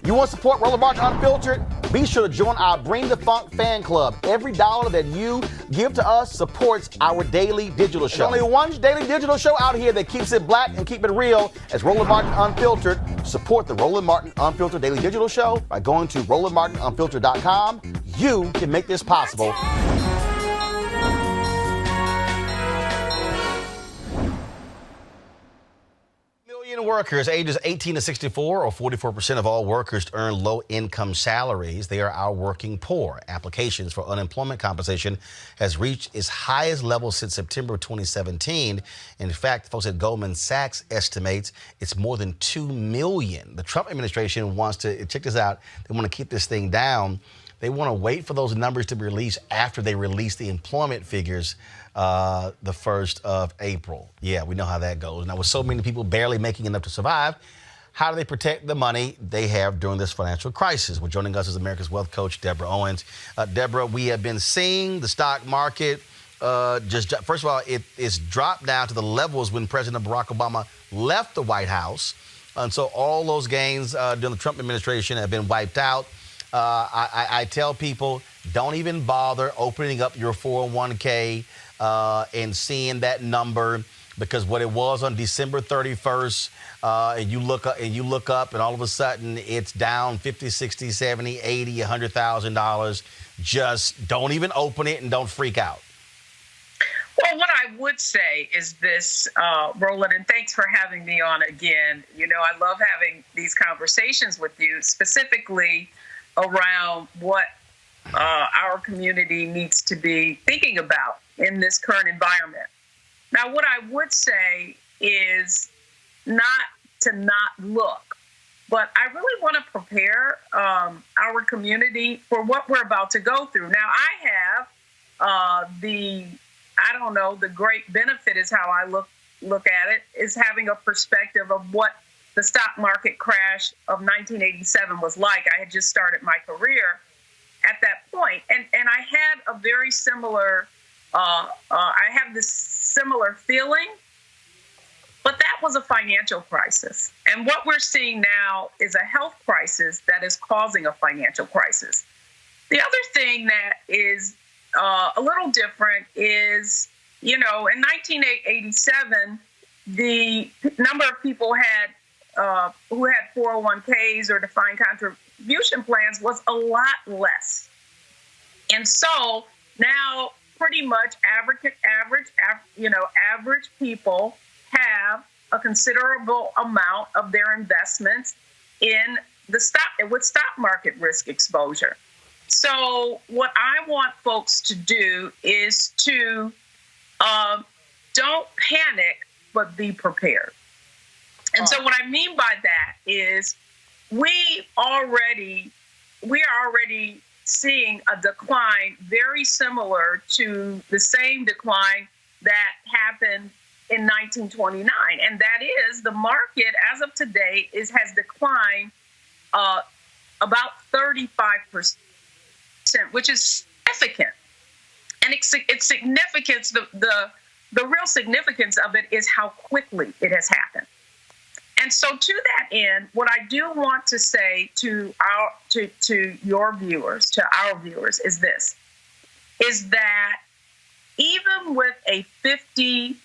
You want to support Roland Martin Unfiltered? Be sure to join our Bring the Funk fan club. Every dollar that you give to us supports our daily digital show. There's only one daily digital show out here that keeps it black and keep it real as Roland Martin Unfiltered. Support the Roland Martin Unfiltered daily digital show by going to RolandMartinUnfiltered.com. You can make this possible. Workers ages 18 to 64, or 44% of all workers, earn low-income salaries. They are our working poor. Applications for unemployment compensation has reached its highest level since September 2017. In fact, folks at Goldman Sachs estimates it's more than 2 million. The Trump administration wants to, check this out, they want to keep this thing down. They want to wait for those numbers to be released after they release the employment figures the 1st of April. Yeah, we know how that goes. Now, with so many people barely making enough to survive, how do they protect the money they have during this financial crisis? Well, joining us is America's Wealth Coach, Deborah Owens. Deborah, we have been seeing the stock market first of all, it's dropped down to the levels when President Barack Obama left the White House. And so all those gains during the Trump administration have been wiped out. I tell people, don't even bother opening up your 401k and seeing that number, because what it was on December 31st, and you look up and all of a sudden it's down 50, 60, 70, 80, $100,000. Just don't even open it and don't freak out. Well, what I would say is this, Roland, and thanks for having me on again. You know, I love having these conversations with you, specifically around what our community needs to be thinking about in this current environment. Now, what I would say is not to not look, but I really want to prepare our community for what we're about to go through. Now, I have the great benefit is how I look at it, is having a perspective of what the stock market crash of 1987 was like. I had just started my career at that point, and I had a very similar, I have this similar feeling, but that was a financial crisis. And what we're seeing now is a health crisis that is causing a financial crisis. The other thing that is a little different is, you know, in 1987, the number of people who had 401ks or defined contribution plans was a lot less. And so now pretty much average people have a considerable amount of their investments in with stock market risk exposure. So what I want folks to do is to don't panic, but be prepared. And so what I mean by that is we are already seeing a decline very similar to the same decline that happened in 1929. And that is the market as of today has declined about 35%, which is significant. And it's significance, the real significance of it is how quickly it has happened. And so to that end, what I do want to say to your viewers, to our viewers, is this, is that even with a 50%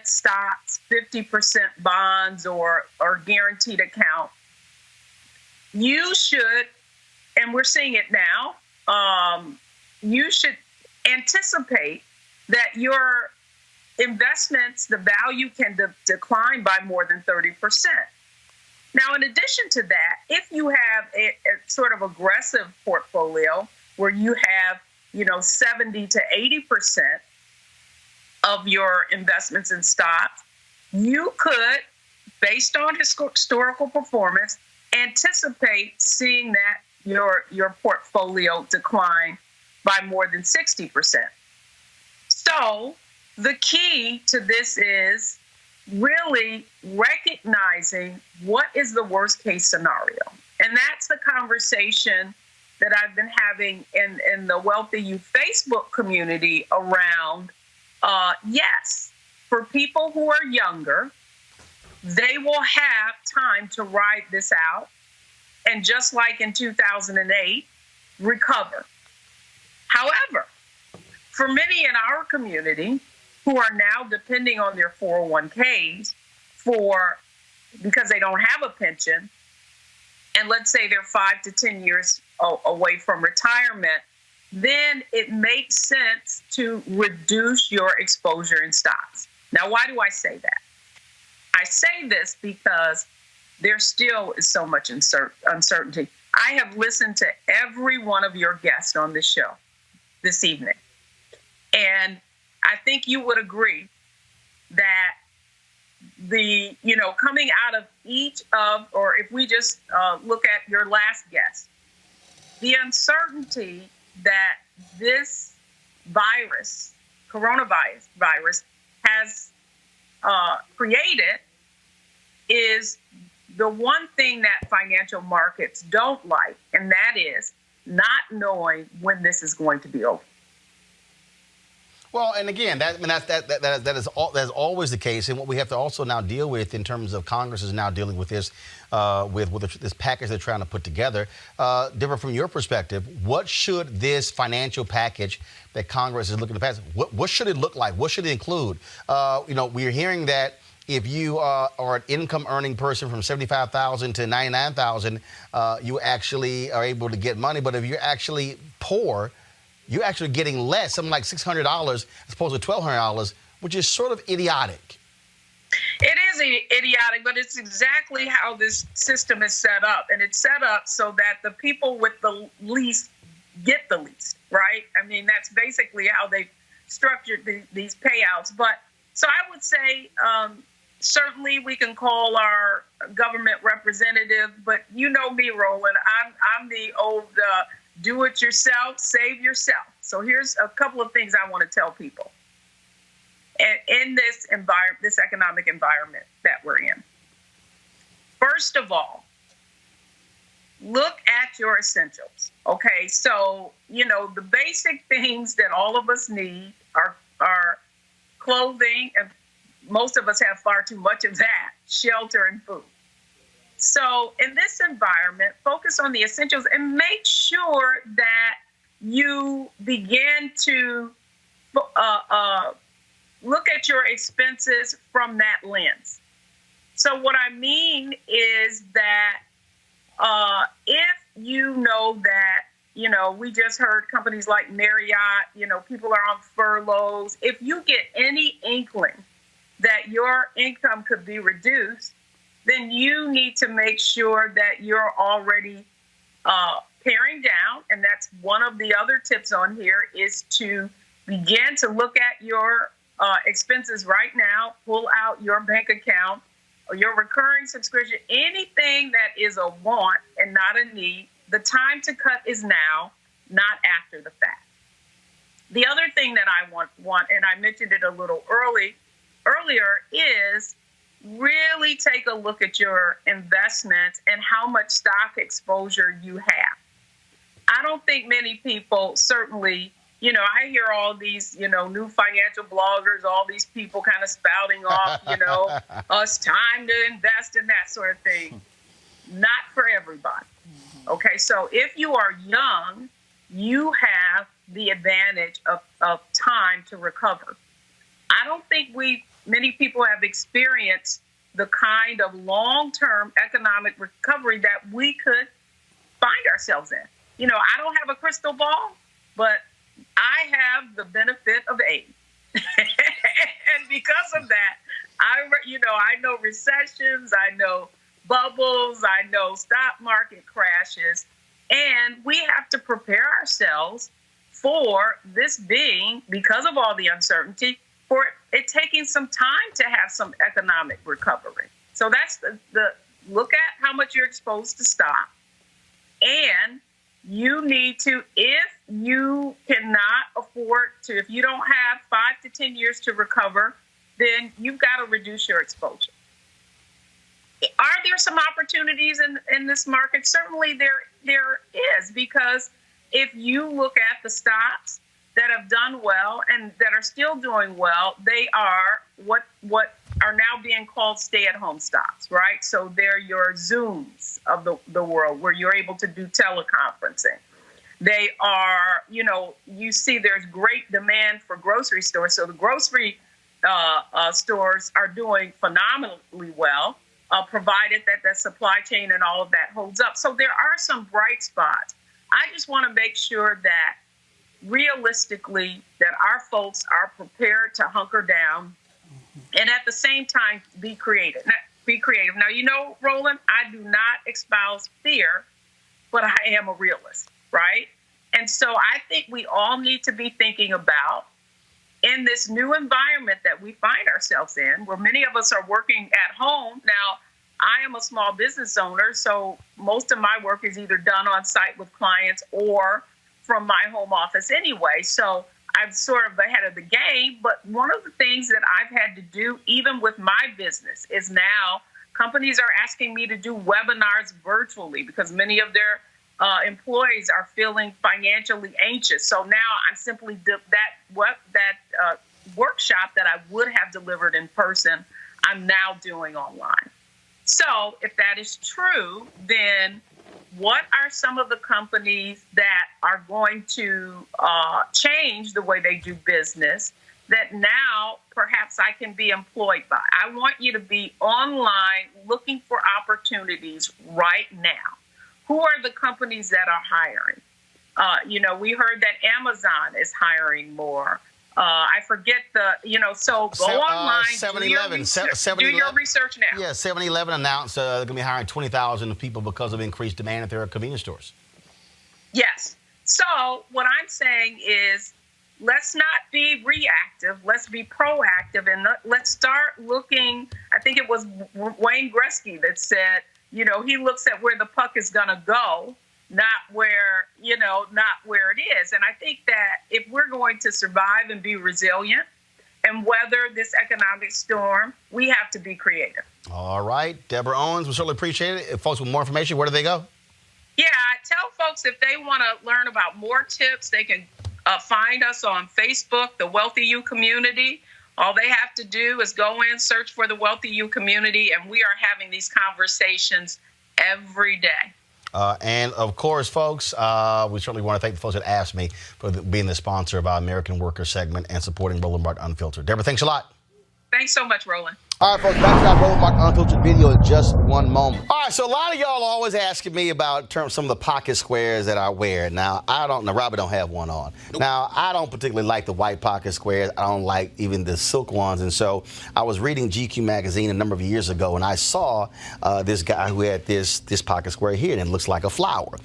stocks, 50% bonds or guaranteed account, you should, and we're seeing it now, you should anticipate that your investments, the value can decline by more than 30%. Now, in addition to that, if you have a sort of aggressive portfolio where you have, 70 to 80% of your investments in stocks, you could, based on historical performance, anticipate seeing that your portfolio decline by more than 60%. So the key to this is really recognizing what is the worst case scenario. And that's the conversation that I've been having in the Wealthy Youth Facebook community around, yes, for people who are younger, they will have time to ride this out. and just like in 2008, recover. However, for many in our community who are now depending on their 401ks because they don't have a pension, and let's say they're 5 to 10 years away from retirement, then it makes sense to reduce your exposure in stocks. Now, why do I say that? I say this because there still is so much uncertainty. I have listened to every one of your guests on this show this evening, and I think you would agree that coming out of each of, or if we just look at your last guest, the uncertainty that this coronavirus has created is the one thing that financial markets don't like, and that is not knowing when this is going to be over. Well, and again, that is always the case, and what we have to also now deal with in terms of Congress is now dealing with this, with this package they're trying to put together. Deborah, from your perspective, what should this financial package that Congress is looking to pass? What should it look like? What should it include? We're hearing that if you are an income-earning person from $75,000 to $99,000, you actually are able to get money. But if you're actually poor, you're actually getting less, something like $600 as opposed to $1,200, which is sort of idiotic. It is idiotic, but it's exactly how this system is set up. And it's set up so that the people with the least get the least, right? I mean, that's basically how they structured these payouts. But so I would say certainly we can call our government representative, but you know me, Roland, I'm the old do it yourself, save yourself. So here's a couple of things I want to tell people. And in this environment, this economic environment that we're in. First of all, look at your essentials. Okay, so the basic things that all of us need are clothing, and most of us have far too much of that, shelter and food. So in this environment, focus on the essentials and make sure that you begin to look at your expenses from that lens. So what I mean is that if you know that, we just heard companies like Marriott, people are on furloughs. If you get any inkling that your income could be reduced, then you need to make sure that you're already paring down. And that's one of the other tips on here, is to begin to look at your expenses right now, pull out your bank account or your recurring subscription, anything that is a want and not a need. The time to cut is now, not after the fact. The other thing that I want, and I mentioned it a little earlier, is really take a look at your investments and how much stock exposure you have. I don't think many people, certainly, I hear all these, new financial bloggers, all these people kind of spouting off, it's time to invest in that sort of thing. Not for everybody. Okay, so if you are young, you have the advantage of time to recover. I don't think many people have experienced the kind of long-term economic recovery that we could find ourselves in. I don't have a crystal ball, but I have the benefit of age. And because of that, I know recessions, I know bubbles, I know stock market crashes, and we have to prepare ourselves for this being, because of all the uncertainty, for it taking some time to have some economic recovery. So that's the look at how much you're exposed to stock. And you need to, if you cannot afford to, if you don't have 5 to 10 years to recover, then you've got to reduce your exposure. Are there some opportunities in this market? Certainly there is, because if you look at the stocks, that have done well and that are still doing well, they are what are now being called stay-at-home stops, right? So they're your Zooms of the world where you're able to do teleconferencing. They are, you see there's great demand for grocery stores. So the grocery stores are doing phenomenally well, provided that the supply chain and all of that holds up. So there are some bright spots. I just want to make sure that realistically that our folks are prepared to hunker down and at the same time be creative. Now, Roland, I do not espouse fear, but I am a realist, right? And so I think we all need to be thinking about, in this new environment that we find ourselves in, where many of us are working at home. Now, I am a small business owner, so most of my work is either done on site with clients or from my home office anyway. So I'm sort of ahead of the game. But one of the things that I've had to do, even with my business, is now companies are asking me to do webinars virtually because many of their employees are feeling financially anxious. So now I'm simply that workshop that I would have delivered in person, I'm now doing online. So if that is true, then what are some of the companies that are going to change the way they do business that now perhaps I can be employed by? I want you to be online looking for opportunities right now. Who are the companies that are hiring? We heard that Amazon is hiring more. I forget so go online, 7-Eleven. do your research now. Yeah, 7-Eleven announced they're going to be hiring 20,000 people because of increased demand at their convenience stores. Yes. So what I'm saying is, let's not be reactive. Let's be proactive, and let's start looking. I think it was Wayne Gretzky that said, he looks at where the puck is going to go, not where it is. And I think that if we're going to survive and be resilient and weather this economic storm, we have to be creative. All right. Deborah Owens, we certainly appreciate it. If folks want more information, where do they go? Yeah, I tell folks if they want to learn about more tips, they can find us on Facebook, the Wealthy You Community. All they have to do is go in, search for the Wealthy You Community, and we are having these conversations every day. And, of course, folks, we certainly want to thank the folks at AFSCME for being the sponsor of our American Worker segment and supporting Roland Martin Unfiltered. Deborah, thanks a lot. Thanks so much, Roland. All right, folks, back to our Roland Martin Unfiltered video in just one moment. All right, so a lot of y'all are always asking me about some of the pocket squares that I wear. Now, Robbie don't have one on. Nope. Now, I don't particularly like the white pocket squares. I don't like even the silk ones. And so I was reading GQ magazine a number of years ago, and I saw this guy who had this pocket square here, and it looks like a flower.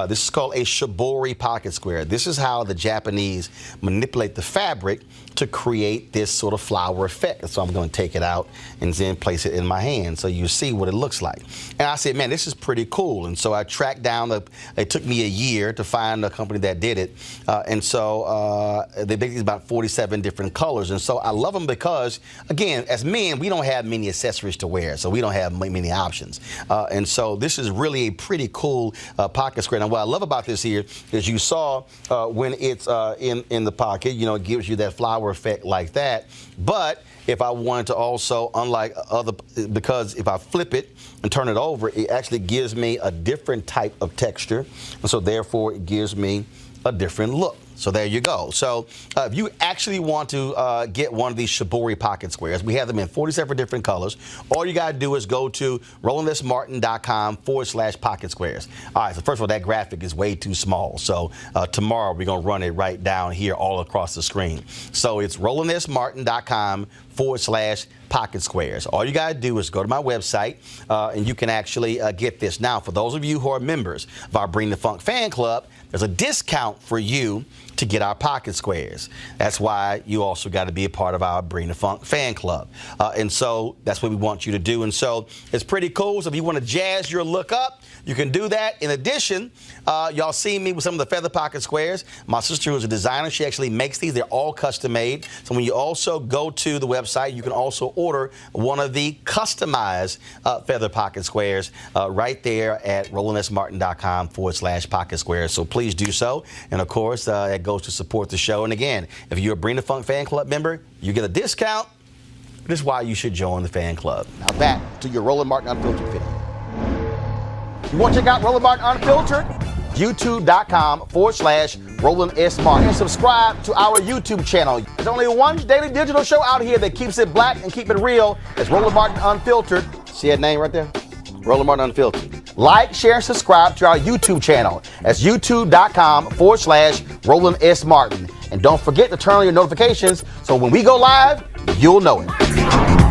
This is called a shibori pocket square. This is how the Japanese manipulate the fabric to create this sort of flower effect. So I'm going to take it out and then place it in my hand so you see what it looks like. And I said, man, this is pretty cool. And so I tracked down, it took me a year to find a company that did it. And so they make these about 47 different colors. And so I love them because, again, as men, we don't have many accessories to wear, so we don't have many options. And so this is really a pretty cool pocket square. Now, what I love about this here is you saw when it's in the pocket, it gives you that flower effect like that. But if I wanted to also, because if I flip it and turn it over, it actually gives me a different type of texture. And so therefore it gives me a different look. So there you go. So if you actually want to get one of these shibori pocket squares, we have them in 47 different colors. All you got to do is go to rolandmartin.com/pocket squares. All right, so first of all, that graphic is way too small. So tomorrow we're going to run it right down here all across the screen. So it's rolandmartin.com/pocket squares. All you got to do is go to my website and you can actually get this. Now, for those of you who are members of our Bring the Funk fan club, there's a discount for you to get our pocket squares. That's why you also got to be a part of our Bring the Funk fan club. And so that's what we want you to do. And so it's pretty cool. So if you want to jazz your look up, you can do that. In addition, y'all see me with some of the feather pocket squares. My sister, who's a designer, she actually makes these. They're all custom made. So when you also go to the website, website. You can also order one of the customized feather pocket squares right there at rolandsmartin.com/pocket squares. So please do so. And of course, it goes to support the show. And again, if you're a Bring the Funk fan club member, you get a discount. This is why you should join the fan club. Now back to your Roland Martin Unfiltered video. You want to check out Roland Martin Unfiltered? YouTube.com/Roland S. Martin. And subscribe to our YouTube channel. There's only one daily digital show out here that keeps it black and keep it real. It's Roland Martin Unfiltered. See that name right there? Roland Martin Unfiltered. Like, share, and subscribe to our YouTube channel. That's youtube.com/Roland S. Martin. And don't forget to turn on your notifications so when we go live, you'll know it.